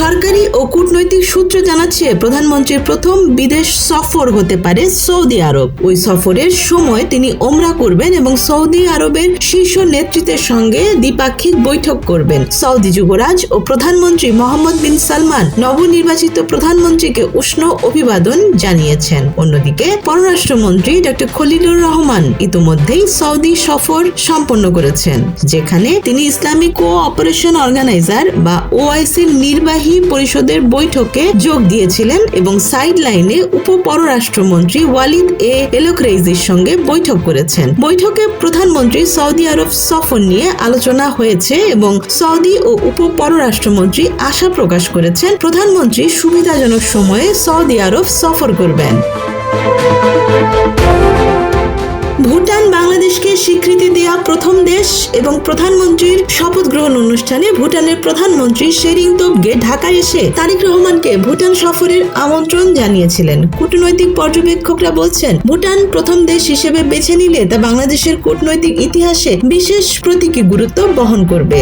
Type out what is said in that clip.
সরকারি ও কূটনৈতিক সূত্র জানাচ্ছে প্রধানমন্ত্রীর প্রথম বিদেশ সফর হতে পারে সৌদি আরব। ওই সফরের সময় তিনি ওমরা করবেন এবং সৌদি আরবের শীর্ষ নেতৃত্বের সঙ্গে দ্বিপাক্ষিক বৈঠক করবেন। সৌদি যুবরাজ ও প্রধানমন্ত্রী মোহাম্মদ বিন সালমান নবনির্বাচিত প্রধানমন্ত্রীকে উষ্ণ অভিবাদন জানিয়েছেন। অন্যদিকে পররাষ্ট্রমন্ত্রী ডক্টর খলিলুর রহমান ইতিমধ্যেই সৌদি সফর সম্পন্ন করেছেন, যেখানে তিনি ইসলামিক কোঅপারেশন অর্গানাইজার বা ওআইসির নির্বাহী পরিষদের বৈঠকে যোগ দিয়েছিলেন এবং সাইড লাইনে উপ পররাষ্ট্রমন্ত্রী ওয়ালিদ এল ক্রেইজির সঙ্গে বৈঠক করেছেন। বৈঠকে প্রধানমন্ত্রী সৌদি আরব সফর নিয়ে আলোচনা হয়েছে এবং সৌদি ও উপ পররাষ্ট্রমন্ত্রী আশা প্রকাশ করেছেন প্রধানমন্ত্রী সুবিধাজনক সময়ে সৌদি আরব সফর করবেন। ভুটান বাংলাদেশকে স্বীকৃতি দেওয়া প্রথম দেশ এবং প্রধানমন্ত্রীর শপথ গ্রহণ অনুষ্ঠানে ভুটানের প্রধানমন্ত্রী শেরিং তোবগে ঢাকায় এসে তারেক রহমানকে ভুটান সফরের আমন্ত্রণ জানিয়েছিলেন। কূটনৈতিক পর্যবেক্ষকরা বলছেন, ভুটান প্রথম দেশ হিসেবে বেছে নিলে তা বাংলাদেশের কূটনৈতিক ইতিহাসে বিশেষ প্রতীকী গুরুত্ব বহন করবে।